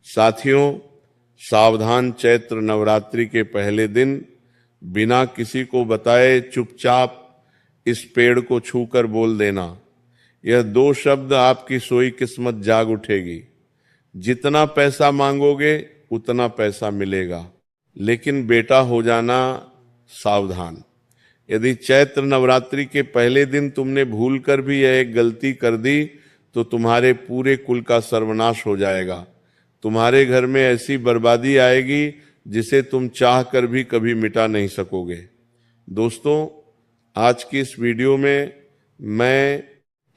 साथियों, सावधान, चैत्र नवरात्रि के पहले दिन बिना किसी को बताए चुपचाप इस पेड़ को छूकर बोल देना। यह दो शब्द आपकी सोई किस्मत जाग उठेगी। जितना पैसा मांगोगे उतना पैसा मिलेगा, लेकिन बेटा हो जाना सावधान। यदि चैत्र नवरात्रि के पहले दिन तुमने भूलकर भी यह एक गलती कर दी तो तुम्हारे पूरे कुल का सर्वनाश हो जाएगा। तुम्हारे घर में ऐसी बर्बादी आएगी जिसे तुम चाह कर भी कभी मिटा नहीं सकोगे। दोस्तों, आज की इस वीडियो में मैं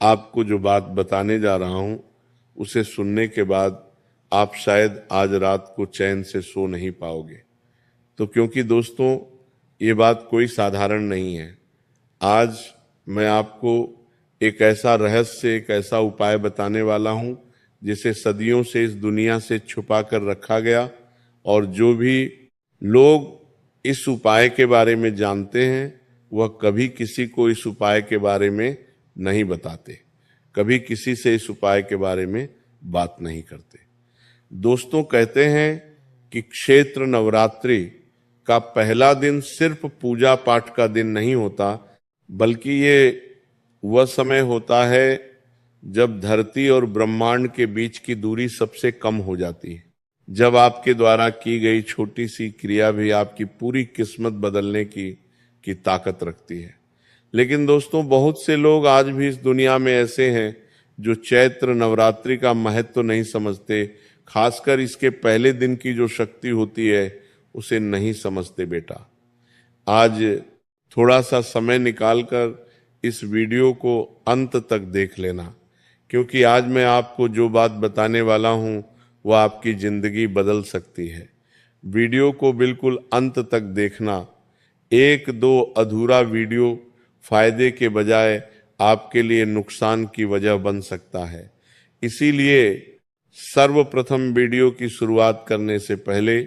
आपको जो बात बताने जा रहा हूं, उसे सुनने के बाद आप शायद आज रात को चैन से सो नहीं पाओगे। तो क्योंकि दोस्तों, ये बात कोई साधारण नहीं है। आज मैं आपको एक ऐसा रहस्य, एक ऐसा उपाय बताने वाला हूं जिसे सदियों से इस दुनिया से छुपा कर रखा गया, और जो भी लोग इस उपाय के बारे में जानते हैं वह कभी किसी को इस उपाय के बारे में नहीं बताते, कभी किसी से इस उपाय के बारे में बात नहीं करते। दोस्तों, कहते हैं कि क्षेत्र नवरात्रि का पहला दिन सिर्फ पूजा पाठ का दिन नहीं होता, बल्कि ये वह समय होता है जब धरती और ब्रह्मांड के बीच की दूरी सबसे कम हो जाती है, जब आपके द्वारा की गई छोटी सी क्रिया भी आपकी पूरी किस्मत बदलने की ताकत रखती है। लेकिन दोस्तों, बहुत से लोग आज भी इस दुनिया में ऐसे हैं जो चैत्र नवरात्रि का महत्व नहीं समझते, खासकर इसके पहले दिन की जो शक्ति होती है उसे नहीं समझते। बेटा, आज थोड़ा सा समय निकालकर इस वीडियो को अंत तक देख लेना, क्योंकि आज मैं आपको जो बात बताने वाला हूं वह आपकी जिंदगी बदल सकती है। वीडियो को बिल्कुल अंत तक देखना। एक दो अधूरा वीडियो फायदे के बजाय आपके लिए नुकसान की वजह बन सकता है। इसीलिए सर्वप्रथम वीडियो की शुरुआत करने से पहले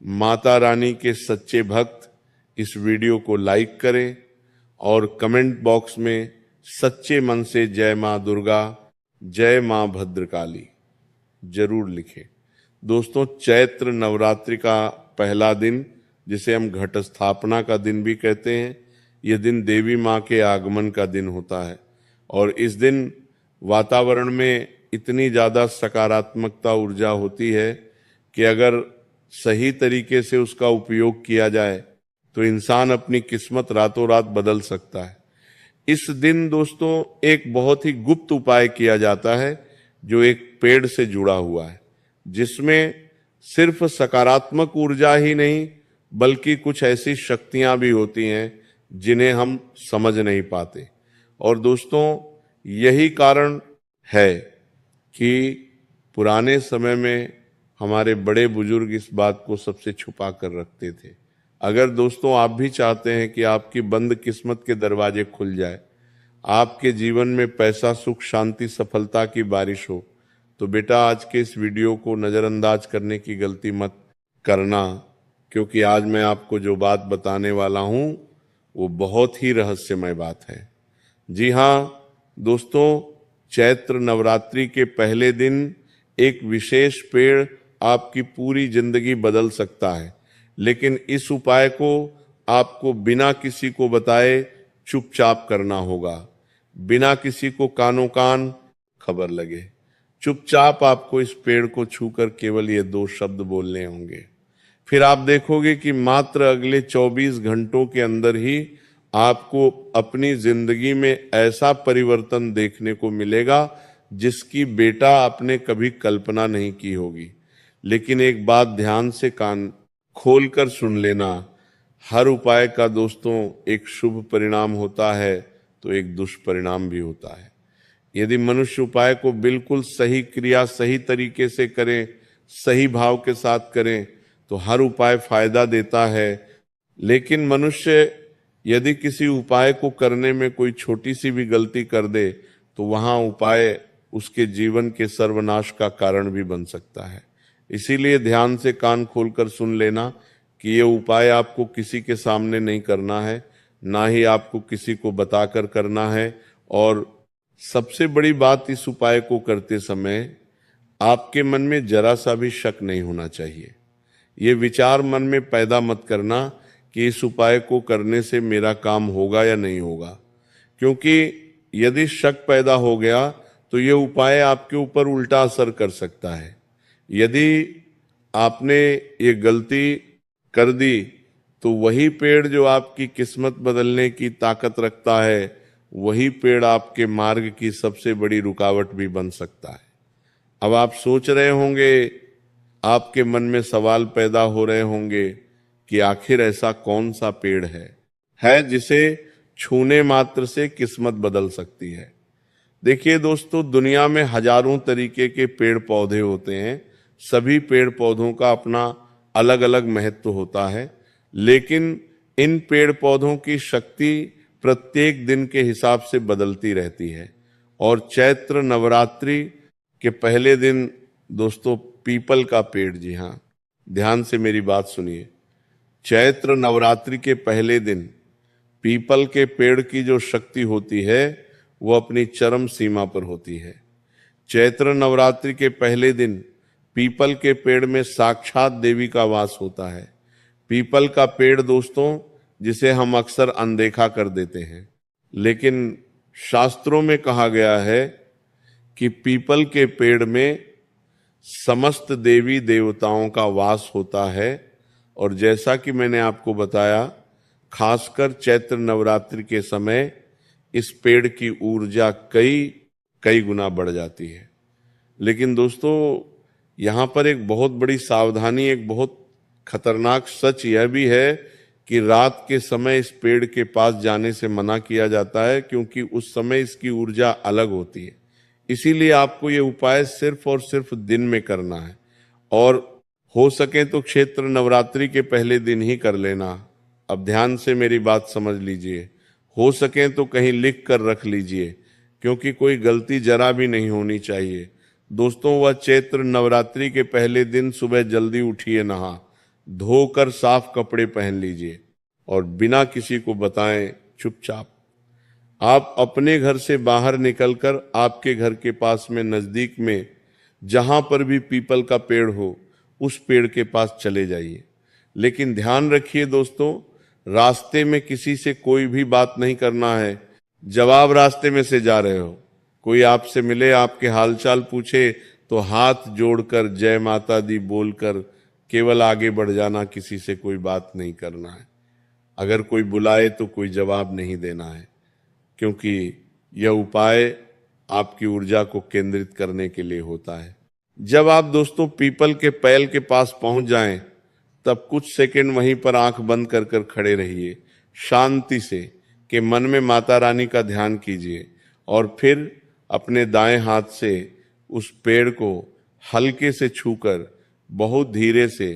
माता रानी के सच्चे भक्त इस वीडियो को लाइक करें और कमेंट बॉक्स में सच्चे मन से जय मां दुर्गा, जय मां भद्रकाली जरूर लिखें। दोस्तों, चैत्र नवरात्रि का पहला दिन, जिसे हम घट स्थापना का दिन भी कहते हैं, यह दिन देवी मां के आगमन का दिन होता है। और इस दिन वातावरण में इतनी ज़्यादा सकारात्मकता ऊर्जा होती है कि अगर सही तरीके से उसका उपयोग किया जाए तो इंसान अपनी किस्मत रातों रात बदल सकता है। इस दिन दोस्तों एक बहुत ही गुप्त उपाय किया जाता है जो एक पेड़ से जुड़ा हुआ है, जिसमें सिर्फ सकारात्मक ऊर्जा ही नहीं बल्कि कुछ ऐसी शक्तियां भी होती हैं जिन्हें हम समझ नहीं पाते। और दोस्तों, यही कारण है कि पुराने समय में हमारे बड़े बुजुर्ग इस बात को सबसे छुपा कर रखते थे। अगर दोस्तों आप भी चाहते हैं कि आपकी बंद किस्मत के दरवाजे खुल जाए, आपके जीवन में पैसा, सुख, शांति, सफलता की बारिश हो, तो बेटा आज के इस वीडियो को नज़रअंदाज करने की गलती मत करना, क्योंकि आज मैं आपको जो बात बताने वाला हूं वो बहुत ही रहस्यमय बात है। जी हाँ दोस्तों, चैत्र नवरात्रि के पहले दिन एक विशेष पेड़ आपकी पूरी जिंदगी बदल सकता है, लेकिन इस उपाय को आपको बिना किसी को बताए चुपचाप करना होगा। बिना किसी को कानों कान खबर लगे, चुपचाप आपको इस पेड़ को छूकर केवल ये दो शब्द बोलने होंगे। फिर आप देखोगे कि मात्र अगले 24 घंटों के अंदर ही आपको अपनी जिंदगी में ऐसा परिवर्तन देखने को मिलेगा जिसकी बेटा आपने कभी कल्पना नहीं की होगी। लेकिन एक बात ध्यान से कान खोलकर सुन लेना, हर उपाय का दोस्तों एक शुभ परिणाम होता है तो एक दुष्परिणाम भी होता है। यदि मनुष्य उपाय को बिल्कुल सही क्रिया, सही तरीके से करें, सही भाव के साथ करें तो हर उपाय फायदा देता है। लेकिन मनुष्य यदि किसी उपाय को करने में कोई छोटी सी भी गलती कर दे तो वहां उपाय उसके जीवन के सर्वनाश का कारण भी बन सकता है। इसीलिए ध्यान से कान खोलकर सुन लेना कि ये उपाय आपको किसी के सामने नहीं करना है, ना ही आपको किसी को बताकर करना है। और सबसे बड़ी बात, इस उपाय को करते समय आपके मन में जरा सा भी शक नहीं होना चाहिए। ये विचार मन में पैदा मत करना कि इस उपाय को करने से मेरा काम होगा या नहीं होगा, क्योंकि यदि शक पैदा हो गया तो ये उपाय आपके ऊपर उल्टा असर कर सकता है। यदि आपने ये गलती कर दी तो वही पेड़ जो आपकी किस्मत बदलने की ताकत रखता है, वही पेड़ आपके मार्ग की सबसे बड़ी रुकावट भी बन सकता है। अब आप सोच रहे होंगे, आपके मन में सवाल पैदा हो रहे होंगे कि आखिर ऐसा कौन सा पेड़ है जिसे छूने मात्र से किस्मत बदल सकती है। देखिए दोस्तों, दुनिया में हजारों तरीके के पेड़ पौधे होते हैं। सभी पेड़ पौधों का अपना अलग अलग महत्व होता है, लेकिन इन पेड़ पौधों की शक्ति प्रत्येक दिन के हिसाब से बदलती रहती है। और चैत्र नवरात्रि के पहले दिन दोस्तों पीपल का पेड़, जी हाँ, ध्यान से मेरी बात सुनिए, चैत्र नवरात्रि के पहले दिन पीपल के पेड़ की जो शक्ति होती है वो अपनी चरम सीमा पर होती है। चैत्र नवरात्रि के पहले दिन पीपल के पेड़ में साक्षात देवी का वास होता है। पीपल का पेड़ दोस्तों, जिसे हम अक्सर अनदेखा कर देते हैं, लेकिन शास्त्रों में कहा गया है कि पीपल के पेड़ में समस्त देवी देवताओं का वास होता है। और जैसा कि मैंने आपको बताया, खासकर चैत्र नवरात्रि के समय इस पेड़ की ऊर्जा कई गुना बढ़ जाती है। लेकिन दोस्तों, यहाँ पर एक बहुत बड़ी सावधानी, एक बहुत खतरनाक सच यह भी है कि रात के समय इस पेड़ के पास जाने से मना किया जाता है, क्योंकि उस समय इसकी ऊर्जा अलग होती है। इसीलिए आपको ये उपाय सिर्फ और सिर्फ दिन में करना है, और हो सके तो क्षेत्र नवरात्रि के पहले दिन ही कर लेना। अब ध्यान से मेरी बात समझ लीजिए, हो सके तो कहीं लिख कर रख लीजिए, क्योंकि कोई गलती जरा भी नहीं होनी चाहिए। दोस्तों, वह चैत्र नवरात्रि के पहले दिन सुबह जल्दी उठिए, नहा धोकर साफ कपड़े पहन लीजिए और बिना किसी को बताएं चुपचाप आप अपने घर से बाहर निकलकर आपके घर के पास में नजदीक में जहां पर भी पीपल का पेड़ हो, उस पेड़ के पास चले जाइए। लेकिन ध्यान रखिए दोस्तों, रास्ते में किसी से कोई भी बात नहीं करना है। जब आप रास्ते में से जा रहे हो, कोई आपसे मिले, आपके हालचाल पूछे, तो हाथ जोड़कर जय माता दी बोलकर केवल आगे बढ़ जाना, किसी से कोई बात नहीं करना है। अगर कोई बुलाए तो कोई जवाब नहीं देना है, क्योंकि यह उपाय आपकी ऊर्जा को केंद्रित करने के लिए होता है। जब आप दोस्तों पीपल के पैल के पास पहुंच जाएं, तब कुछ सेकंड वहीं पर आंख बंद कर कर खड़े रहिए, शांति से, कि मन में माता रानी का ध्यान कीजिए, और फिर अपने दाएं हाथ से उस पेड़ को हल्के से छूकर बहुत धीरे से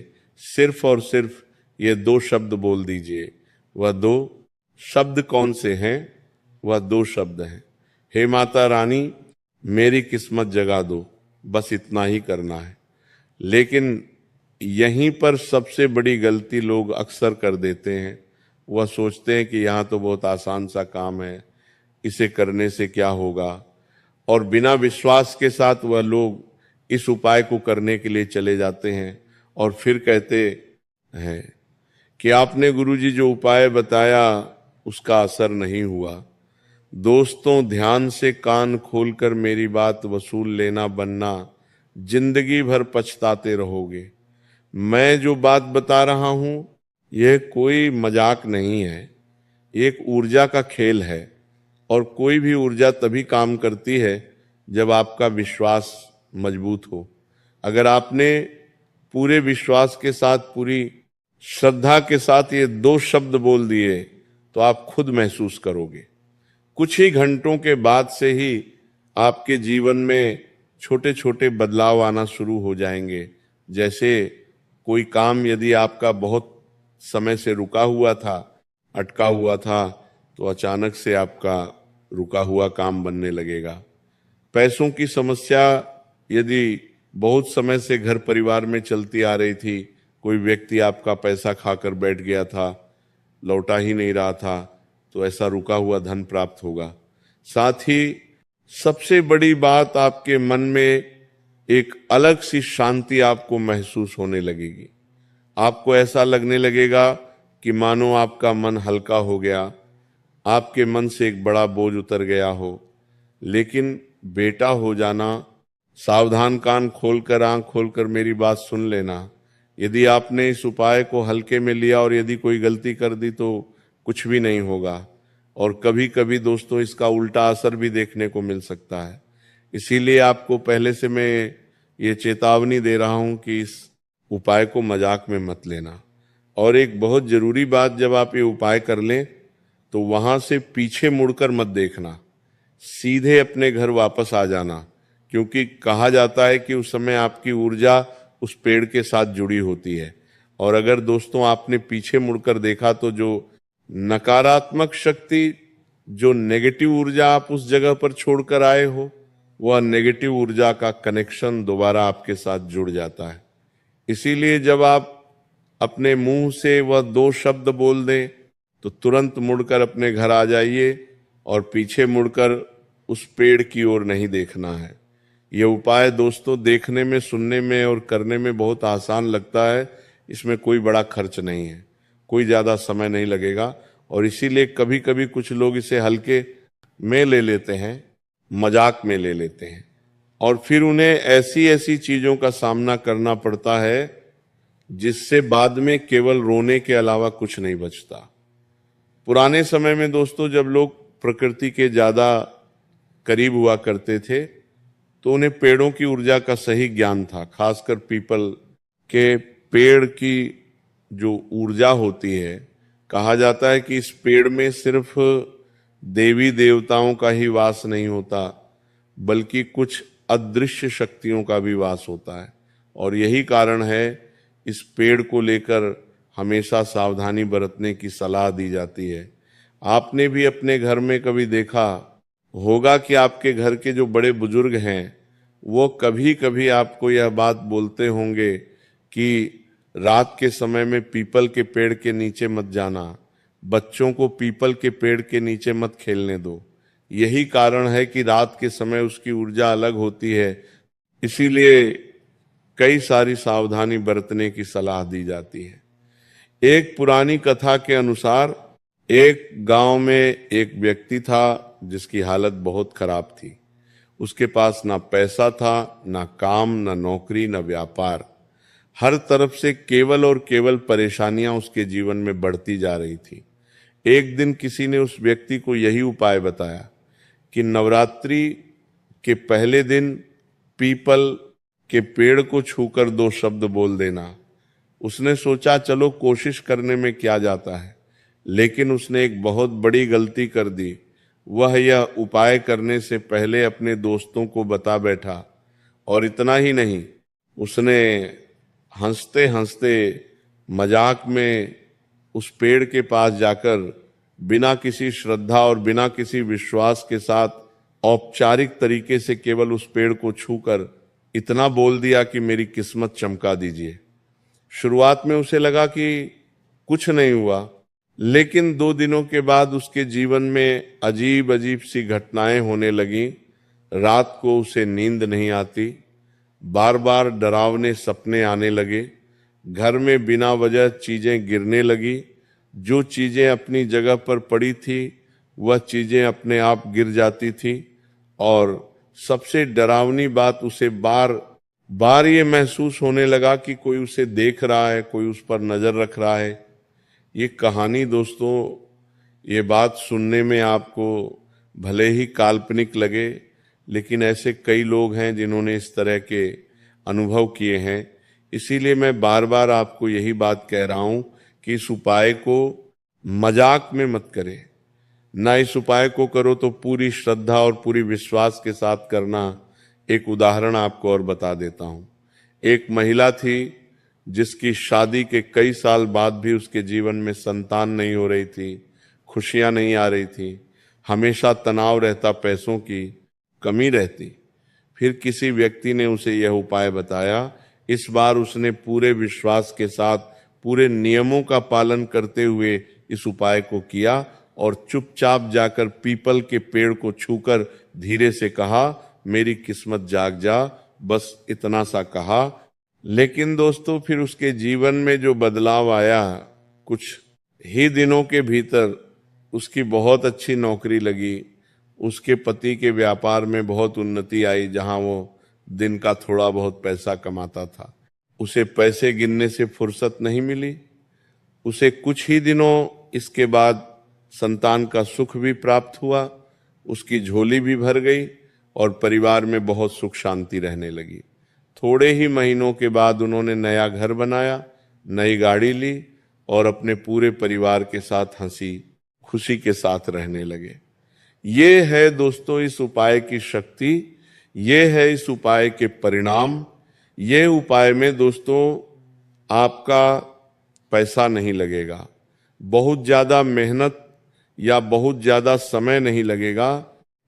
सिर्फ और सिर्फ ये 2 शब्द बोल दीजिए। वह 2 शब्द कौन से हैं? वह 2 शब्द हैं, हे माता रानी मेरी किस्मत जगा दो। बस इतना ही करना है। लेकिन यहीं पर सबसे बड़ी गलती लोग अक्सर कर देते हैं। वह सोचते हैं कि यहाँ तो बहुत आसान सा काम है, इसे करने से क्या होगा, और बिना विश्वास के साथ वह लोग इस उपाय को करने के लिए चले जाते हैं और फिर कहते हैं कि आपने गुरुजी जो उपाय बताया उसका असर नहीं हुआ। दोस्तों, ध्यान से कान खोलकर मेरी बात वसूल लेना, बनना, जिंदगी भर पछताते रहोगे। मैं जो बात बता रहा हूं यह कोई मजाक नहीं है, एक ऊर्जा का खेल है, और कोई भी ऊर्जा तभी काम करती है जब आपका विश्वास मजबूत हो। अगर आपने पूरे विश्वास के साथ, पूरी श्रद्धा के साथ ये 2 शब्द बोल दिए तो आप खुद महसूस करोगे, कुछ ही घंटों के बाद से ही आपके जीवन में छोटे छोटे बदलाव आना शुरू हो जाएंगे। जैसे कोई काम यदि आपका बहुत समय से रुका हुआ था, अटका हुआ था, तो अचानक से आपका रुका हुआ काम बनने लगेगा। पैसों की समस्या यदि बहुत समय से घर परिवार में चलती आ रही थी, कोई व्यक्ति आपका पैसा खाकर बैठ गया था, लौटा ही नहीं रहा था, तो ऐसा रुका हुआ धन प्राप्त होगा। साथ ही सबसे बड़ी बात, आपके मन में एक अलग सी शांति आपको महसूस होने लगेगी। आपको ऐसा लगने लगेगा कि मानो आपका मन हल्का हो गया, आपके मन से एक बड़ा बोझ उतर गया हो। लेकिन बेटा हो जाना, सावधान कान खोलकर आंख खोलकर मेरी बात सुन लेना। यदि आपने इस उपाय को हल्के में लिया और यदि कोई गलती कर दी तो कुछ भी नहीं होगा, और कभी कभी दोस्तों इसका उल्टा असर भी देखने को मिल सकता है। इसीलिए आपको पहले से मैं ये चेतावनी दे रहा हूं कि इस उपाय को मजाक में मत लेना। और एक बहुत जरूरी बात, जब आप ये उपाय कर लें तो वहां से पीछे मुड़कर मत देखना, सीधे अपने घर वापस आ जाना, क्योंकि कहा जाता है कि उस समय आपकी ऊर्जा उस पेड़ के साथ जुड़ी होती है। और अगर दोस्तों आपने पीछे मुड़कर देखा तो जो नकारात्मक शक्ति, जो नेगेटिव ऊर्जा आप उस जगह पर छोड़कर आए हो, वह नेगेटिव ऊर्जा का कनेक्शन दोबारा आपके साथ जुड़ जाता है। इसीलिए जब आप अपने मुंह से वह 2 शब्द बोल दें तो तुरंत मुड़कर अपने घर आ जाइए और पीछे मुड़कर उस पेड़ की ओर नहीं देखना है। यह उपाय दोस्तों देखने में, सुनने में और करने में बहुत आसान लगता है। इसमें कोई बड़ा खर्च नहीं है, कोई ज़्यादा समय नहीं लगेगा। और इसीलिए कभी कभी कुछ लोग इसे हल्के में ले लेते हैं, मजाक में ले लेते हैं, और फिर उन्हें ऐसी ऐसी चीज़ों का सामना करना पड़ता है जिससे बाद में केवल रोने के अलावा कुछ नहीं बचता। पुराने समय में दोस्तों जब लोग प्रकृति के ज़्यादा करीब हुआ करते थे तो उन्हें पेड़ों की ऊर्जा का सही ज्ञान था। खासकर पीपल के पेड़ की जो ऊर्जा होती है, कहा जाता है कि इस पेड़ में सिर्फ देवी देवताओं का ही वास नहीं होता, बल्कि कुछ अदृश्य शक्तियों का भी वास होता है। और यही कारण है इस पेड़ को लेकर हमेशा सावधानी बरतने की सलाह दी जाती है। आपने भी अपने घर में कभी देखा होगा कि आपके घर के जो बड़े बुजुर्ग हैं वो कभी कभी आपको यह बात बोलते होंगे कि रात के समय में पीपल के पेड़ के नीचे मत जाना, बच्चों को पीपल के पेड़ के नीचे मत खेलने दो। यही कारण है कि रात के समय उसकी ऊर्जा अलग होती है, इसीलिए कई सारी सावधानी बरतने की सलाह दी जाती है। एक पुरानी कथा के अनुसार एक गांव में एक व्यक्ति था जिसकी हालत बहुत खराब थी। उसके पास ना पैसा था, ना काम, ना नौकरी, ना व्यापार। हर तरफ से केवल और केवल परेशानियां उसके जीवन में बढ़ती जा रही थी। एक दिन किसी ने उस व्यक्ति को यही उपाय बताया कि नवरात्रि के पहले दिन पीपल के पेड़ को छूकर 2 शब्द बोल देना। उसने सोचा चलो कोशिश करने में क्या जाता है, लेकिन उसने एक बहुत बड़ी गलती कर दी। वह यह उपाय करने से पहले अपने दोस्तों को बता बैठा, और इतना ही नहीं, उसने हंसते हंसते मजाक में उस पेड़ के पास जाकर बिना किसी श्रद्धा और बिना किसी विश्वास के साथ औपचारिक तरीके से केवल उस पेड़ को छूकर इतना बोल दिया कि मेरी किस्मत चमका दीजिए। शुरुआत में उसे लगा कि कुछ नहीं हुआ, लेकिन 2 दिनों के बाद उसके जीवन में अजीब अजीब सी घटनाएं होने लगीं। रात को उसे नींद नहीं आती, बार बार डरावने सपने आने लगे, घर में बिना वजह चीजें गिरने लगी, जो चीजें अपनी जगह पर पड़ी थी वह चीजें अपने आप गिर जाती थी, और सबसे डरावनी बात, उसे बार बार ये महसूस होने लगा कि कोई उसे देख रहा है, कोई उस पर नजर रख रहा है। ये कहानी दोस्तों, ये बात सुनने में आपको भले ही काल्पनिक लगे, लेकिन ऐसे कई लोग हैं जिन्होंने इस तरह के अनुभव किए हैं। इसीलिए मैं बार बार आपको यही बात कह रहा हूं कि इस उपाय को मजाक में मत करें, ना इस उपाय को करो तो पूरी श्रद्धा और पूरी विश्वास के साथ करना। एक उदाहरण आपको और बता देता हूं। एक महिला थी जिसकी शादी के कई साल बाद भी उसके जीवन में संतान नहीं हो रही थी, खुशियां नहीं आ रही थी, हमेशा तनाव रहता, पैसों की कमी रहती। फिर किसी व्यक्ति ने उसे यह उपाय बताया। इस बार उसने पूरे विश्वास के साथ, पूरे नियमों का पालन करते हुए इस उपाय को किया और चुपचाप जाकर पीपल के पेड़ को छूकर धीरे से कहा, मेरी किस्मत जाग जा, बस इतना सा कहा। लेकिन दोस्तों फिर उसके जीवन में जो बदलाव आया, कुछ ही दिनों के भीतर उसकी बहुत अच्छी नौकरी लगी, उसके पति के व्यापार में बहुत उन्नति आई, जहां वो दिन का थोड़ा बहुत पैसा कमाता था। उसे पैसे गिनने से फुर्सत नहीं मिली। उसे कुछ ही दिनों इसके बाद संतान का सुख भी प्राप्त हुआ, उसकी झोली भी भर गई और परिवार में बहुत सुख शांति रहने लगी। थोड़े ही महीनों के बाद उन्होंने नया घर बनाया, नई गाड़ी ली और अपने पूरे परिवार के साथ हंसी खुशी के साथ रहने लगे। ये है दोस्तों इस उपाय की शक्ति, ये है इस उपाय के परिणाम। ये उपाय में दोस्तों आपका पैसा नहीं लगेगा, बहुत ज्यादा मेहनत या बहुत ज्यादा समय नहीं लगेगा,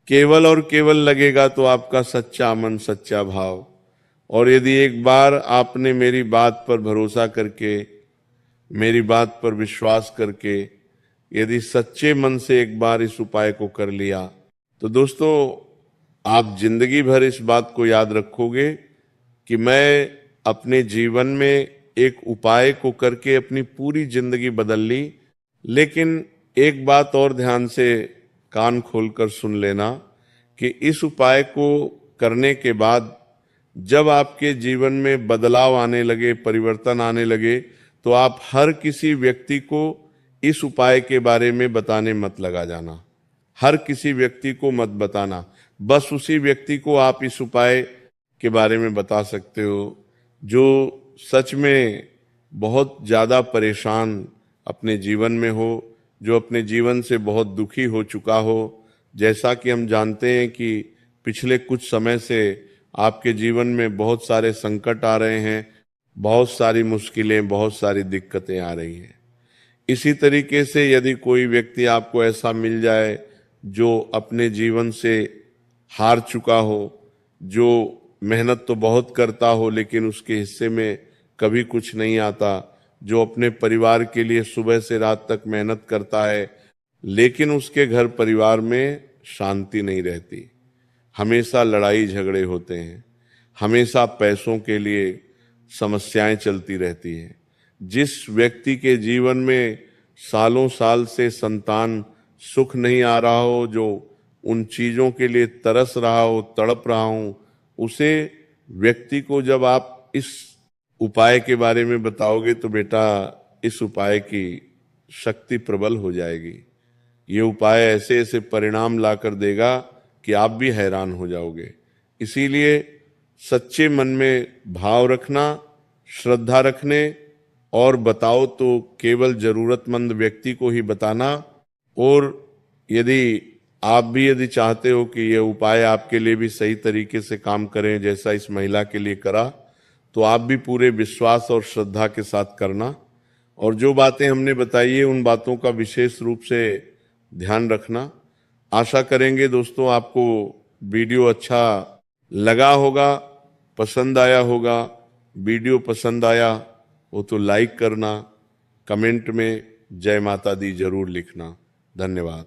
केवल और केवल लगेगा तो आपका सच्चा मन, सच्चा भाव। और यदि एक बार आपने मेरी बात पर भरोसा करके, मेरी बात पर विश्वास करके, यदि सच्चे मन से एक बार इस उपाय को कर लिया, तो दोस्तों आप जिंदगी भर इस बात को याद रखोगे कि मैं अपने जीवन में एक उपाय को करके अपनी पूरी जिंदगी बदल ली। लेकिन एक बात और ध्यान से कान खोलकर सुन लेना कि इस उपाय को करने के बाद जब आपके जीवन में बदलाव आने लगे, परिवर्तन आने लगे, तो आप हर किसी व्यक्ति को इस उपाय के बारे में बताने मत लगा जाना। हर किसी व्यक्ति को मत बताना, बस उसी व्यक्ति को आप इस उपाय के बारे में बता सकते हो जो सच में बहुत ज्यादा परेशान अपने जीवन में हो, जो अपने जीवन से बहुत दुखी हो चुका हो। जैसा कि हम जानते हैं कि पिछले कुछ समय से आपके जीवन में बहुत सारे संकट आ रहे हैं, बहुत सारी मुश्किलें, बहुत सारी दिक्कतें आ रही हैं। इसी तरीके से यदि कोई व्यक्ति आपको ऐसा मिल जाए जो अपने जीवन से हार चुका हो, जो मेहनत तो बहुत करता हो लेकिन उसके हिस्से में कभी कुछ नहीं आता, जो अपने परिवार के लिए सुबह से रात तक मेहनत करता है लेकिन उसके घर परिवार में शांति नहीं रहती, हमेशा लड़ाई झगड़े होते हैं, हमेशा पैसों के लिए समस्याएं चलती रहती हैं, जिस व्यक्ति के जीवन में सालों साल से संतान सुख नहीं आ रहा हो, जो उन चीजों के लिए तरस रहा हो, तड़प रहा हो, उसे व्यक्ति को जब आप इस उपाय के बारे में बताओगे तो बेटा इस उपाय की शक्ति प्रबल हो जाएगी। ये उपाय ऐसे ऐसे परिणाम लाकर देगा कि आप भी हैरान हो जाओगे। इसीलिए सच्चे मन में भाव रखना, श्रद्धा रखने, और बताओ तो केवल जरूरतमंद व्यक्ति को ही बताना। और यदि आप भी यदि चाहते हो कि यह उपाय आपके लिए भी सही तरीके से काम करें जैसा इस महिला के लिए करा, तो आप भी पूरे विश्वास और श्रद्धा के साथ करना। और जो बातें हमने बताई है उन बातों का विशेष रूप से ध्यान रखना। आशा करेंगे दोस्तों आपको वीडियो अच्छा लगा होगा, पसंद आया होगा। वीडियो पसंद आया हो तो लाइक करना, कमेंट में जय माता दी जरूर लिखना। धन्यवाद।